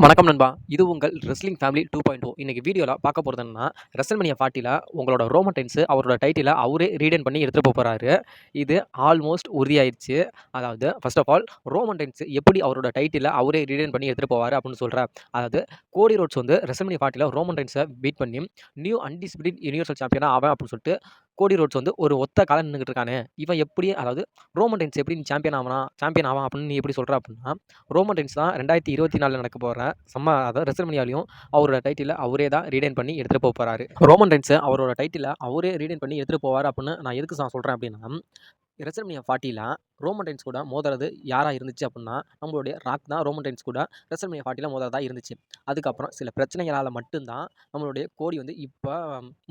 வணக்கம் நண்பா. இது உங்கள் ரெஸ்லிங் ஃபேமிலி 2.0. இன்னைக்கு வீடியோல பார்க்க போறது என்னன்னா, ரெஸ்ல்மேனியா 40ல உங்களோட ரோமன் ரெயின்ஸ் அவரோட டைட்டில அவரே ரீடெயின் பண்ணி எடுத்துட்டு போறாரு. இது ஆல்மோஸ்ட் உறுதியாயிருச்சு. அதாவது first of all Roman Reigns எப்படி அவரோட டைட்டில அவரே ரீடெயின் பண்ணி எடுத்துட்டு போவாரு அப்படின்னு சொல்றேன். அதாவது கோடி ரோட்ஸ் வந்து ரெஸ்ல்மேனியா 40ல ரோமன் ரெயின்ஸ பீட் பண்ணி நியூ அன்டிஸ்பியூட்டட் யுனிவர்சல் சாம்பியனா ஆவேன் அப்படின்னு சொல்லிட்டு கோடி ரோட்ஸ் வந்து ஒரு ஒத்த கால்ல நின்னுகிட்டு இருக்கானே. இவன் எப்படி அதாவது ரோமன் ரெயின்ஸ் எப்படி சாம்பியன் ஆவான் அப்படின்னு நீ எப்படி சொல்ற அப்படின்னா, ரோமன் ரெயின்ஸ் தான் 2024ல நடக்க போற அதாவது ரெஸ்ல்மேனியாலயும் அவரோட டைட்டில அவரே தான் ரீடெயின் பண்ணி எடுத்துட்டு போறாரு. ரோமன் ரெயின்ஸ் அவரோட டைட்டில அவரே ரீடெயின் பண்ணி எடுத்துட்டு போவாரு அப்படின்னு நான் எதுக்கு சொல்றேன் அப்படின்னா, ரெஸ்ல்மேனியா 40ல ரோமன் ரெயின்ஸ் கூட மோதுறது யாரா இருந்துச்சு அப்படின்னா, நம்மளுடைய ராக் தான் ரோமன் ரெயின்ஸ் கூட ரெஸ்ல்மேனியா 40ல மோதுறதா இருந்துச்சு. அதுக்கப்புறம் சில பிரச்சனைகளால மட்டும் தான் நம்மளுடைய கோடி வந்து இப்ப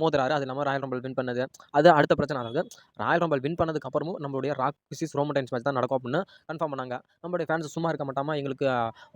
மோதுறாரு. அது இல்லாம ராயல் ரம்பிள் வின் பண்ணது. அது அடுத்த பிரச்சனை. அதாவது ராயல் ரம்பிள் வின் பண்ணதுக்கு அப்புறமும் நம்மளுடைய Rock versus Roman Reigns match தான் நடக்கும் அப்படின்னு கன்ஃபார்ம் பண்ணாங்க. நம்மளுடைய ஃபேன்ஸ் சும்மா இருக்க மாட்டாமா, எங்களுக்கு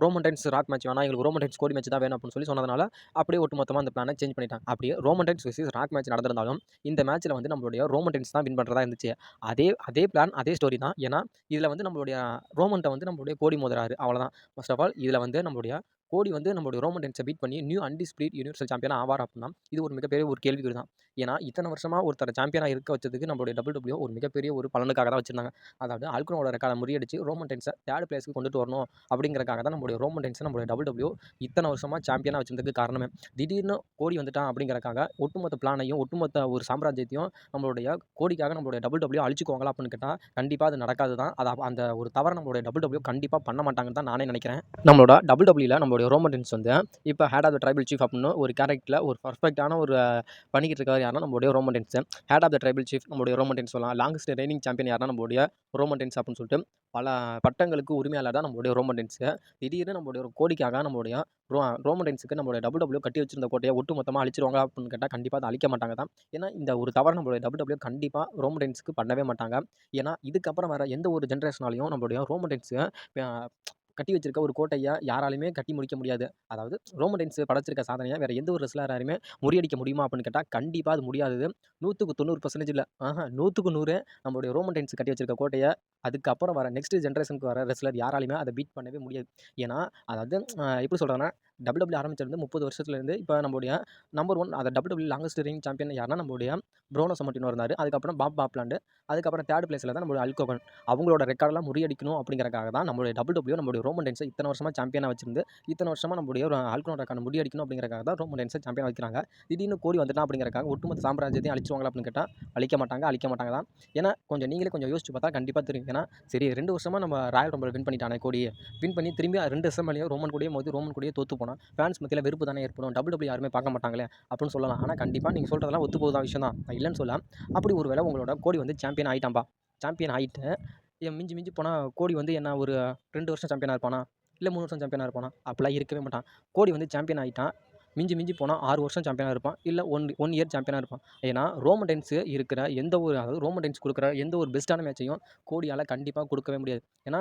ரோமன் ரெயின்ஸ் ராக் மேட்ச் வேணாம், எங்களுக்கு ரோமன் ரெயின்ஸ் கோடி மேட்ச் தான் வேணும் அப்படின்னு சொன்னதுனால அப்படியே ஒட்டுமொத்தமா அந்த பிளானை சேஞ்ச் பண்ணிட்டாங்க. அப்படியே Roman Reigns versus Rock match நடந்திருந்தாலும் இந்த மேட்ச்ல வந்து நம்மளுடைய ரோமன் ரெயின்ஸ் தான் வின் பண்றதா இருந்துச்சு. அதே பிளான் அதே ஸ்டோரி தான். ஏன்னா இதுல வந்து நம்மளுடைய ரோமன்ட்ட வந்து நம்மளுடைய கோடி மோதுறாரு. அவ்வளவுதான். ஃபர்ஸ்ட் ஆஃப் ஆல் இதுல வந்து நம்மளுடைய கோடி வந்து நம்மளுடைய ரோமன் ரெயின்ஸை பீட் பண்ணி நியூ அன்டிஸ்பியூட்டட் யுனிவர்சல் சாம்பியனா ஆவார் அப்படின்னா இது ஒரு மிகப்பெரிய ஒரு கேள்விக்குறி தான். ஏன்னா இத்தனை வருஷமா ஒருத்தர் சாம்பியனா இருக்க வச்சதுக்கு நம்மளுடைய WWE ஒரு மிகப்பெரிய ஒரு பலனுக்காக தான் வச்சிருந்தாங்க. அதாவது ஆல்குனோட ரெக்கார்டை முறியடிச்சு ரோமன் ரெயின்ஸை தேர்ட் பிளேஸ்க்கு கொண்டுட்டு வரணும் அப்படிங்கிறக்காக தான் நம்மளுடைய ரோமன் ரெயின்ஸை நம்மளுடைய WWE இத்தனை வருஷமா சாம்பியனா வச்சிருந்ததுக்கு காரணமே. திடீர்னு கோடி வந்துட்டான் அப்படிங்கிறக்காக ஒட்டுமொத்த பிளானையும் ஒட்டுமொத்த ஒரு சாம்ராஜ்யத்தையும் நம்மளுடைய கோடிக்காக நம்மளுடைய WWE அழிச்சுக்குவாங்களா அப்படின்னு கேட்டால் கண்டிப்பாக அது நடக்காது தான். அந்த ஒரு தவறை நம்மளுடைய WWE கண்டிப்பாக பண்ண மாட்டாங்கன்னு தான் நானே நினைக்கிறேன். நம்மளோட WWEல நம்மளுடைய ரோமன் ரெயின்ஸ் வந்து இப்போ head of the tribal chief அப்படின்னு ஒரு கேரக்டரில் ஒரு பர்ஃபெக்டான ஒரு பண்ணிக்கிட்டு இருக்காரு. யாருன்னா நம்மளுடைய Roman Reigns. Head of the tribal chief நம்மளுடைய ரோமன் ரெயின்ஸ் சொல்லலாம். லாங்கஸ்ட் ரெய்னிங் சாம்பியன் யாருன்னா நம்மளுடைய ரோமன் ரெயின்ஸ் அப்படின்னு சொல்லிட்டு பல பட்டங்களுக்கு உரிமையாளர் தான் நம்மளுடைய ரோமன் ரெயின்ஸ். திடீர்னு நம்மளுடைய ஒரு கோடிக்காக நம்மளுடைய ரோமன் ரெயின்ஸுக்கு நம்மளுடைய WWE கட்டி வச்சிருந்த கோட்டையை ஒட்டு மொத்தமாக அழிச்சிருவாங்க அப்படின்னு கேட்டால் கண்டிப்பாக அதை அழிக்க மாட்டாங்க தான். ஏன்னா இந்த ஒரு தவறு நம்மளுடைய WWE கண்டிப்பாக ரோமன் ரெயின்ஸுக்கு பண்ணவே மாட்டாங்க. ஏன்னா இதுக்கப்புறம் வர எந்த ஒரு ஜென்ரேஷனாலையும் நம்மளுடைய ரோமன் ரெயின்ஸு கட்டி வச்சிருக்க ஒரு கோட்டையை யாராலையுமே கட்டி முடிக்க முடியாது. அதாவது ரோமன் ரெயின்ஸ் படைச்சிருக்க சாதனையை வேற எந்த ஒரு ரெஸ்லராலுமே முறியடிக்க முடியுமா அப்படின்னு கேட்டால் கண்டிப்பாக அது முடியாதது. 100க்கு 90% இல்லை, 100க்கு 100 நம்மளுடைய ரோமன் ரெயின்ஸ் கட்டி வச்சிருக்க கோட்டையை அதுக்கப்புறம் வர நெக்ஸ்ட் ஜென்ரேஷனுக்கு வர ரெஸ்லர் யாராலையுமே அதை பீட் பண்ணவே முடியாது. ஏன்னா அதாவது எப்படி சொல்கிறேன்னா, WWE ஆரம்பிச்சிருந்து 30 வருஷத்துலேருந்து இப்போ நம்மளுடைய நம்பர் 1 அதை WWE லாங்கஸ்ட் ரெயினிங் சாம்பியன் யாருன்னா நம்மளுடைய ப்ரோனோ சமட்டினோ இருந்தார். அதுக்கப்புறம் பாப் பாப்லாண்டு, அதுக்கப்புறம் தேர்ட் பிளேஸில் தான் நம்மளுடைய ஹல்க் ஹோகன். அவங்களோட ரெக்கார்டெல்லாம் முறியடிக்கணும் அப்படிங்கிறக்காக தான் நம்மளுடைய WWE நம்மளுடைய ரோமன் ரெயின்ஸை இத்தனை வருஷமா சாம்பியனாக வச்சிருந்து இத்தனை வருஷமா நம்மளுடைய ஹல்க் ஹோகன் ரெக்கார்டை முறியடிக்கணும் அப்படிங்கிறக்காக தான் ரோமன் ரெயின்ஸை சாம்பியனாக வைக்கிறாங்க. திடீர்னு கோடி வந்துட்டான் அப்படிங்கிறக்காக ஒட்டுமொத்த சாம்ராஜ்யத்தையும் அழிச்சுவாங்களா அப்படின்னு கேட்டால் அழிக்க மாட்டாங்க தான். ஏன்னா நீங்களே கொஞ்சம் யோசிச்சு பார்த்தா கண்டிப்பாக தெரியும். ஏன்னா சரி 2 வருஷமா நம்ம ராயல் ரம்பிள் வின் பண்ணிட்டானே கோடி, வின் பண்ணி திரும்பி 2 வருஷம் ரோமன் கூடயே மோதி ரோமன் கூடயே தோத்து போனால் ஃபேன்ஸ் மத்தியில் வெறுப்பு தானே ஏற்படும். WWE யாருமே பார்க்க மாட்டாங்களே அப்படின்னு சொல்லலாம். ஆனால் கண்டிப்பாக நீங்கள் சொல்கிறதெல்லாம் ஒத்து போகுதான் விஷயம் தான், நான் இல்லைன்னு சொல்லலாம். அப்படி ஒரு வேளை உங்களோட கோடி வந்து சாம்பியன் ஆகிட்டான்பா, சாம்பியன் ஆகிட்டு மிஞ்சி போனால் கோடி வந்து என்ன ஒரு 2 வருஷம் சாம்பியனாக இருப்பானா, இல்லை 3 வருஷம் சாம்பியனாக இருப்பானா? அப்படிலாம் இருக்கவே மாட்டான். கோடி வந்து சாம்பியன் ஆகிட்டான், மிஞ்சி போனால் 6 வருஷம் சாம்பியனாக இருப்பான், இல்லை 1 இயர் சாம்பியனாக இருப்பான். ஏன்னா ரோமன் ரெயின்ஸ் இருக்கிற அதாவது ரோமன் ரெயின்ஸ் கொடுக்குற எந்த ஒரு பெஸ்ட்டான மேட்சையும் கோடியால் கண்டிப்பாக கொடுக்கவே முடியாது. ஏன்னா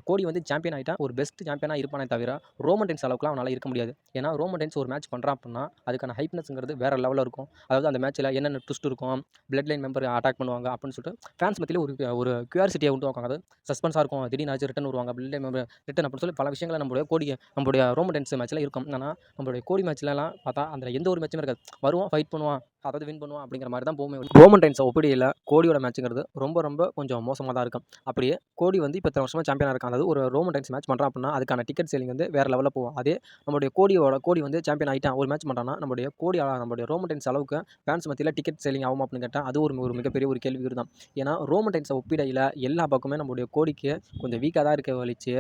கோடி வந்து சாம்பியன் ஆகிட்டா ஒரு பெஸ்ட் சாம்பியனாக இருப்பானே தவிர ரோமன் ரெயின்ஸ் அளவுக்குலாம் அவனால் இருக்க முடியாது. ஏன்னா ரோமன் ரெயின்ஸ் ஒரு மேட்ச் பண்ணுறான் அப்படின்னா அதுக்கான ஹைப்னஸ்ங்கிறது வேறு லெவலில் இருக்கும். அதாவது அந்த மேட்ச்சில் என்னென்ன ட்விஸ்ட் இருக்கும், பிளட் லைன் மெம்பர் அட்டாக் பண்ணுவாங்க அப்படின்னு சொல்லிட்டு ஃபேன்ஸ் மத்தியில் ஒரு கியூரியாசிட்டியை உண்டு வைப்பாங்க. அது சஸ்பென்ஸாக இருக்கும். திடீர்னு ரிட்டன் வருவாங்க, பிளட் லைன் மெம்பர் ரிட்டன் அப்படின்னு சொல்லி பல விஷயங்களை நம்மளுடைய ரோமன் ரெயின்ஸ் மேட்ச்சில் இருக்கும். ஆனால் நம்மளுடைய கோடி மேட்ச்லலாம் பார்த்தா அந்த எந்த ஒரு மேட்சுமே இருக்காது. வருவான், ஃபைட் பண்ணுவான், அதாவது வின் பண்ணுவான் அப்படிங்கிற மாதிரி தான் போகுமே. ரோமன் ரெயின்ஸை ஒப்பிடையில் கோடியோட மேட்சுங்கிறது ரொம்ப கொஞ்சம் மோசமாக தான் இருக்கும். அப்படியே கோடி வந்து இப்போ இத்தனை வருஷமாக சாம்பியனாக இருக்கான். அதாவது ஒரு ரோமன் ரெயின்ஸ் மேட்ச் பண்ணுறான் அப்படின்னா அதுக்கான டிக்கெட் சேலிங் வந்து வேறு லெவலில் போகும். அதே நம்மளுடைய கோடி வந்து சாம்பியன் ஆகிட்டான் ஒரு மேட்ச் பண்ணுறான்னா நம்மளுடைய ரோமன் ரெயின்ஸ் அளவுக்கு ஃபேன்ஸ் மத்தியில் டிக்கெட் சேலிங் ஆகும் அப்படின்னு கேட்டால் அது ஒரு மிகப்பெரிய ஒரு கேள்விக்குறி தான். ஏன்னா ரோமன் ரெயின்ஸை ஒப்பிடையில் எல்லா பக்கமே நம்மளுடைய கோடிக்கு கொஞ்சம் வீக்காக தான் இருக்க வலிச்சு.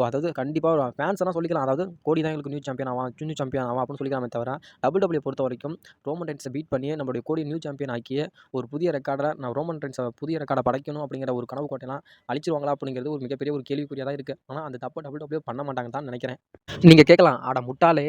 அதாவது கண்டிப்பாக ஃபேன்ஸ் எல்லாம் சொல்லிக்கலாம், அதாவது கோடி தான் எங்களுக்கு நியூ சாம்பியன் ஆவான் அப்படின்னு சொல்லிக்கலாமே தவிர WWE பொறுத்த வரைக்கும் ரோமன் ரெயின்ஸை பீட் பண்ணி நம்மளுடைய கோடி நியூ சாம்பியன் ஆக்கிய ஒரு புதிய ரெக்கார்டை ரோமன் ரெயின்ஸை புதிய ரெக்கார்டை படைக்கணும் அப்படிங்கிற ஒரு கனவு கோட்டையெல்லாம் அழிச்சிருவாங்களா அப்படிங்கிறது ஒரு மிகப்பெரிய ஒரு கேள்விக்குறியாக தான் இருக்குது. ஆனால் அந்த தப்பு WWE பண்ண மாட்டாங்க தான் நினைக்கிறேன். நீங்கள் கேட்கலாம், ஆட முட்டாளே,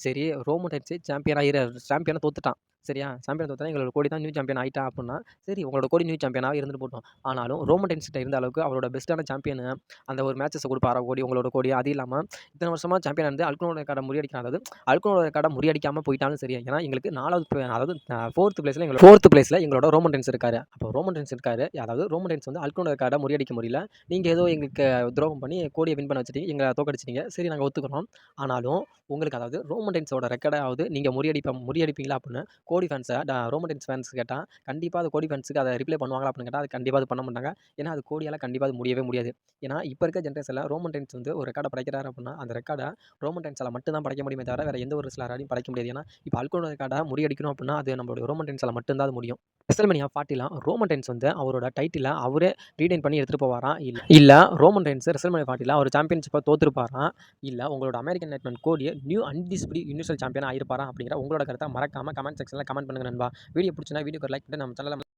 சரி ரோமன் ரெயின்ஸே சாம்பியனாக தோத்துட்டான், சரியா? சாம்பியன் தோத்தா எங்களோட கோடி தான் நியூ சாம்பியன் ஆயிட்டா அப்புட்ன்னா, சரி உங்களோட கோடி நியூ சாம்பியனாவே இருந்துட்டு போட்டும். ஆனாலும் ரோமன் ரெயின்ஸ் கிட்ட இருந்த அளவுக்கு அவரோட பெஸ்ட்டான சாம்பியனு அந்த ஒரு மேட்சஸ குடுப்பாரா கோடி, உங்களோட கோடி. அது இல்லாம இத்தன வருஷமா சாம்பியனா இருந்து அல்குனோட ரெக்கார்ட முறியடிக்கிறான். அதாவது அல்குனோட ரெக்கார்ட முறியடிக்காம போயிட்டாலும் சரி. ஏன்னா எங்களுக்கு 4வது அதாவது 4த் பிளேஸ்ல எங்களோட ரோமன் ரெயின்ஸ் இருக்காரு. அப்போ ரோமன் ரெயின்ஸ் இருக்காரு. அதாவது ரோமன் ரெயின்ஸ் வந்து அல்குனோட ரெக்கார்ட முறியடிக்க முடியல. நீங்க ஏதோ எங்களுக்கு துரோகம் பண்ணி கோடிய வின் பண்ண வச்சுட்டீங்க. எங்கள தோற்கடிச்சிட்டீங்க. சரி நாங்க ஒத்துக்கிறோம். ஆனாலும் உங்களுக்கு அதாவது ரோமன் ரெயின்ஸோட ரெக்கார்டாவது நீங்க முறியடிப்பீங்களா அப்புட்ன்னு கோடி ஃபேன்ஸ ரோமன் ரெயின்ஸ் ஃபேன்ஸ் கேட்டா, கண்டிப்பா அது கோடி ஃபேன்ஸுக்கு அத ரிப்ளை பண்ணுவாங்களா அப்படின்னு கேட்டா, அது கண்டிப்பா அது பண்ண மாட்டாங்க. ஏன்னா அது கோடியால கண்டிப்பா அது முடியவே முடியாது. ஏன்னா இப்ப இருக்க ஜெனரேஷன்ல ரோமன் ரெயின்ஸ் வந்து ஒரு ரெக்கார்ட படைக்கிறாரு அப்படின்னா, அந்த ரெக்கார்ட ரோமன் ரெயின்ஸால மட்டும் தான் படைக்க முடியுமே தவிர வேற எந்த ஒரு ரெஸ்லராலயும் படைக்க முடியாது. ஏன்னா இப்ப அல்குனோட ரெக்கார்ட முறியடிக்கணும் அப்படின்னா, அது நம்மளுடைய ரோமன் ரெயின்ஸால மட்டும் தான் அது முடியும். ரெசல்மேனியா 40ல ரோமன் ரெயின்ஸ் வந்து அவரோட டைட்டில அவரே ரீடைன் பண்ணி எடுத்துட்டு போவாராம். இல்ல ரோமன் ரெயின்ஸ் ரெசல்மேனியா 40ல அவர் சாம்பியன்ஷிப்ப தோத்துருப்பாராம். இல்ல உங்களோட அமெரிக்கன் நைட்மேன் கோடிய நியூ அன்டிஸ்பியூட்டட் யுனிவர்சல் சாம்பியனா ஆயிருப்பாரா அப்படிங்கிற உங்களோட கருத்த மறக்காம கமெண்ட் செக்ஷன்ல கமெண்ட் பண்ணுங்க நண்பா. வீடியோ பிடிச்சிருந்தா வீடியோக்கு ஒரு லைக் பண்ணிட்டு நம்ம சேனல